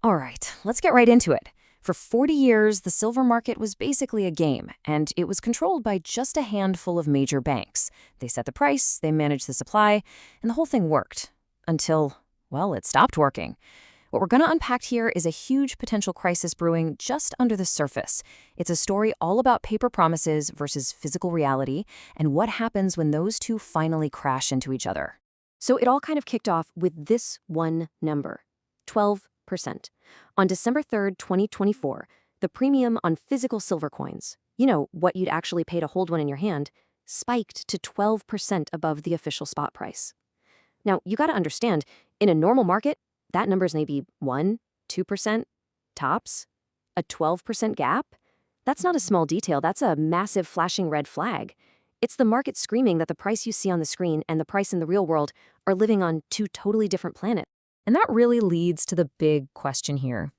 All right, let's get right into it. For 40 years, the silver market was basically a game, and it was controlled by just a handful of major banks. They set the price, they managed the supply, and the whole thing worked. Until, well, it stopped working. What we're going to unpack here is a huge potential crisis brewing just under the surface. It's a story all about paper promises versus physical reality, and what happens when those two finally crash into each other. So it all kind of kicked off with this one number, 12%. On December 3rd, 2024, the premium on physical silver coins, what you'd actually pay to hold one in your hand, spiked to 12% above the official spot price. Now, you got to understand, in a normal market, that number's maybe 1, 2%, tops. A 12% gap? That's not a small detail, that's a massive flashing red flag. It's the market screaming that the price you see on the screen and the price in the real world are living on two totally different planets. And that really leads to the big question here.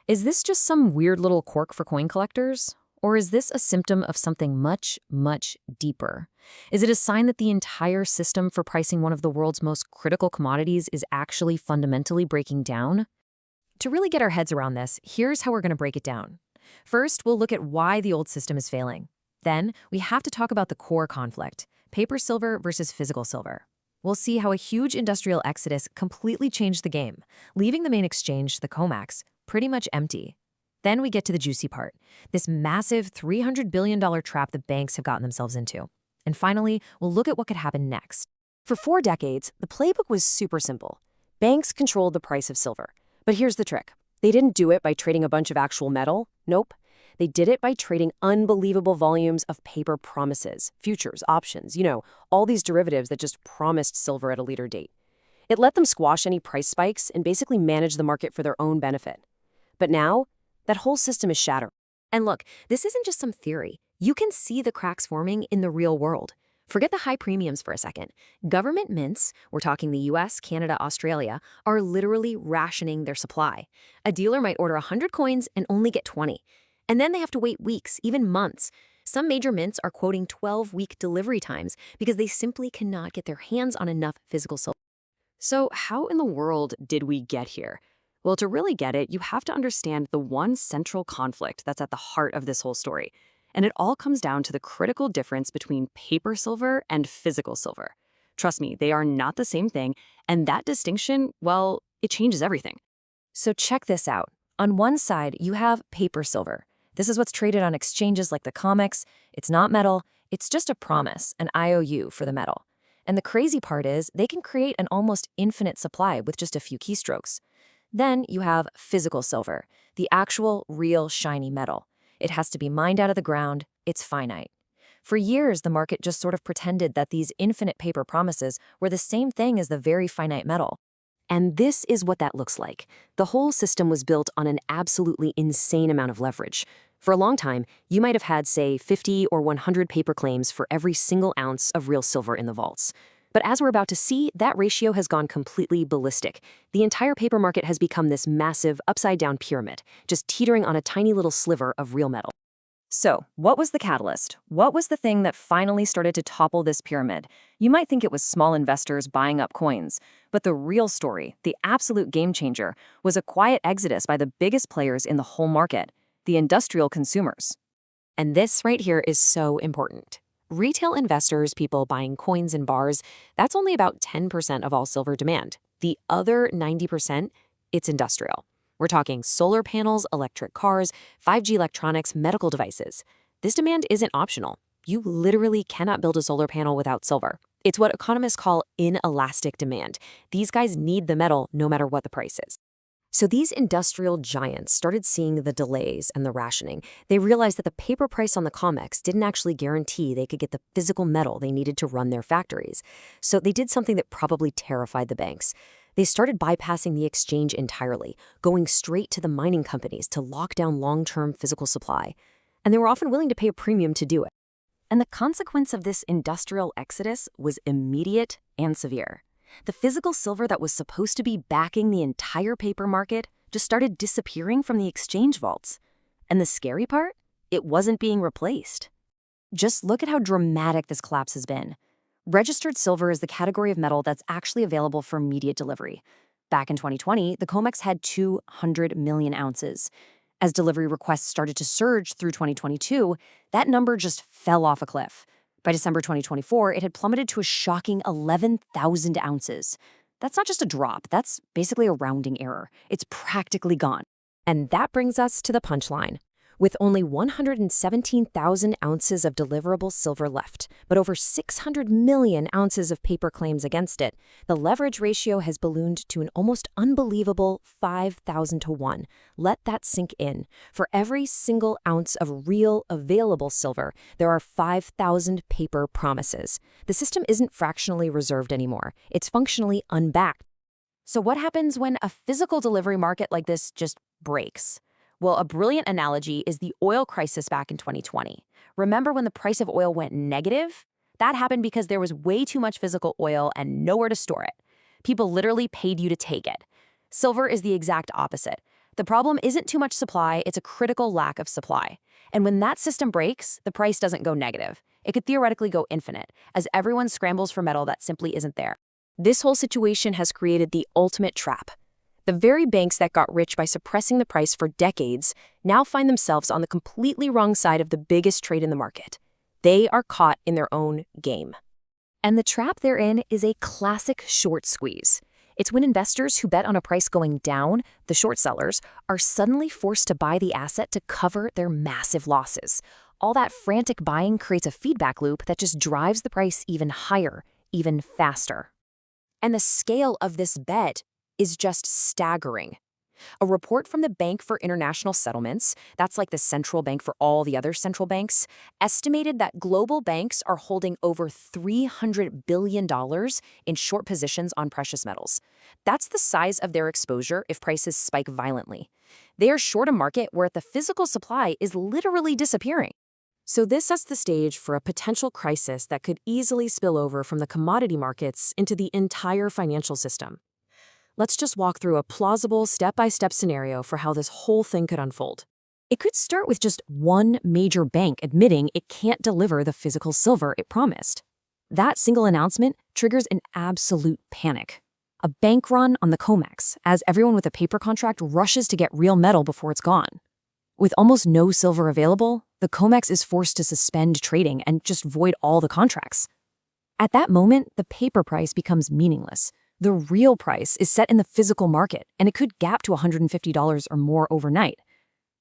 Is this just some weird little quirk for coin collectors? Or is this a symptom of something much, much deeper? Is it a sign that the entire system for pricing one of the world's most critical commodities is actually fundamentally breaking down? To really get our heads around this, here's how we're going to break it down. First, we'll look at why the old system is failing. Then, we have to talk about the core conflict, paper silver versus physical silver. We'll see how a huge industrial exodus completely changed the game, leaving the main exchange, the COMEX, pretty much empty. Then we get to the juicy part, this massive $300 billion trap the banks have gotten themselves into. And finally, we'll look at what could happen next. For 4 decades, the playbook was super simple. Banks controlled the price of silver. But here's the trick. They didn't do it by trading a bunch of actual metal. Nope. They did it by trading unbelievable volumes of paper promises, futures, options, all these derivatives that just promised silver at a later date. It let them squash any price spikes and basically manage the market for their own benefit. But now, that whole system is shattered. And look, this isn't just some theory. You can see the cracks forming in the real world. Forget the high premiums for a second. Government mints, we're talking the US, Canada, Australia, are literally rationing their supply. A dealer might order 100 coins and only get 20. And then they have to wait weeks, even months. Some major mints are quoting 12-week delivery times because they simply cannot get their hands on enough physical silver. So how in the world did we get here? Well, to really get it, you have to understand the one central conflict that's at the heart of this whole story. And it all comes down to the critical difference between paper silver and physical silver. Trust me, they are not the same thing, and that distinction, well, it changes everything. So check this out. On one side, you have paper silver. This is what's traded on exchanges like the COMEX. It's not metal, it's just a promise, an IOU for the metal. And the crazy part is, they can create an almost infinite supply with just a few keystrokes. Then you have physical silver, the actual, real, shiny metal. It has to be mined out of the ground, it's finite. For years, the market just sort of pretended that these infinite paper promises were the same thing as the very finite metal. And this is what that looks like. The whole system was built on an absolutely insane amount of leverage. For a long time, you might have had, say, 50 or 100 paper claims for every single ounce of real silver in the vaults. But as we're about to see, that ratio has gone completely ballistic. The entire paper market has become this massive, upside-down pyramid, just teetering on a tiny little sliver of real metal. So, what was the catalyst? What was the thing that finally started to topple this pyramid? You might think it was small investors buying up coins, but the real story, the absolute game changer, was a quiet exodus by the biggest players in the whole market, the industrial consumers. And this right here is so important. Retail investors, people buying coins in bars, that's only about 10% of all silver demand. The other 90%, it's industrial. We're talking solar panels, electric cars, 5G electronics, medical devices. This demand isn't optional. You literally cannot build a solar panel without silver. It's what economists call inelastic demand. These guys need the metal no matter what the price is. So these industrial giants started seeing the delays and the rationing. They realized that the paper price on the COMEX didn't actually guarantee they could get the physical metal they needed to run their factories. So they did something that probably terrified the banks. They started bypassing the exchange entirely, going straight to the mining companies to lock down long-term physical supply. And they were often willing to pay a premium to do it. And the consequence of this industrial exodus was immediate and severe. The physical silver that was supposed to be backing the entire paper market just started disappearing from the exchange vaults. And the scary part? It wasn't being replaced. Just look at how dramatic this collapse has been. Registered silver is the category of metal that's actually available for immediate delivery. Back in 2020, the COMEX had 200 million ounces. As delivery requests started to surge through 2022, that number just fell off a cliff. By December 2024, it had plummeted to a shocking 11,000 ounces. That's not just a drop, that's basically a rounding error. It's practically gone. And that brings us to the punchline. With only 117,000 ounces of deliverable silver left, but over 600 million ounces of paper claims against it, the leverage ratio has ballooned to an almost unbelievable 5,000 to 1. Let that sink in. For every single ounce of real available silver, there are 5,000 paper promises. The system isn't fractionally reserved anymore. It's functionally unbacked. So what happens when a physical delivery market like this just breaks? Well, a brilliant analogy is the oil crisis back in 2020. Remember when the price of oil went negative? That happened because there was way too much physical oil and nowhere to store it. People literally paid you to take it. Silver is the exact opposite. The problem isn't too much supply, it's a critical lack of supply. And when that system breaks, the price doesn't go negative. It could theoretically go infinite, as everyone scrambles for metal that simply isn't there. This whole situation has created the ultimate trap. The very banks that got rich by suppressing the price for decades now find themselves on the completely wrong side of the biggest trade in the market. They are caught in their own game. And the trap they're in is a classic short squeeze. It's when investors who bet on a price going down, the short sellers, are suddenly forced to buy the asset to cover their massive losses. All that frantic buying creates a feedback loop that just drives the price even higher, even faster. And the scale of this bet is just staggering. A report from the Bank for International Settlements, that's like the central bank for all the other central banks, estimated that global banks are holding over $300 billion in short positions on precious metals. That's the size of their exposure if prices spike violently. They are short a market where the physical supply is literally disappearing. So this sets the stage for a potential crisis that could easily spill over from the commodity markets into the entire financial system. Let's just walk through a plausible step-by-step scenario for how this whole thing could unfold. It could start with just one major bank admitting it can't deliver the physical silver it promised. That single announcement triggers an absolute panic. A bank run on the COMEX, as everyone with a paper contract rushes to get real metal before it's gone. With almost no silver available, the COMEX is forced to suspend trading and just void all the contracts. At that moment, the paper price becomes meaningless. The real price is set in the physical market, and it could gap to $150 or more overnight.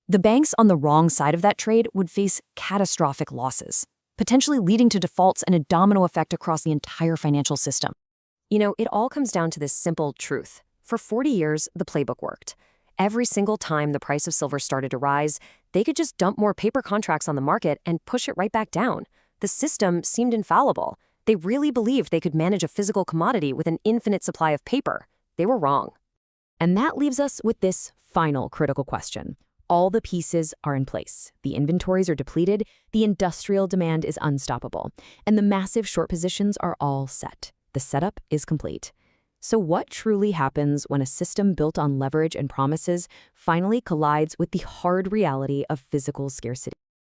The banks on the wrong side of that trade would face catastrophic losses, potentially leading to defaults and a domino effect across the entire financial system. You know, it all comes down to this simple truth. For 40 years, the playbook worked. Every single time the price of silver started to rise, they could just dump more paper contracts on the market and push it right back down. The system seemed infallible. They really believed they could manage a physical commodity with an infinite supply of paper. They were wrong. And that leaves us with this final critical question. All the pieces are in place. The inventories are depleted, the industrial demand is unstoppable, and the massive short positions are all set. The setup is complete. So what truly happens when a system built on leverage and promises finally collides with the hard reality of physical scarcity?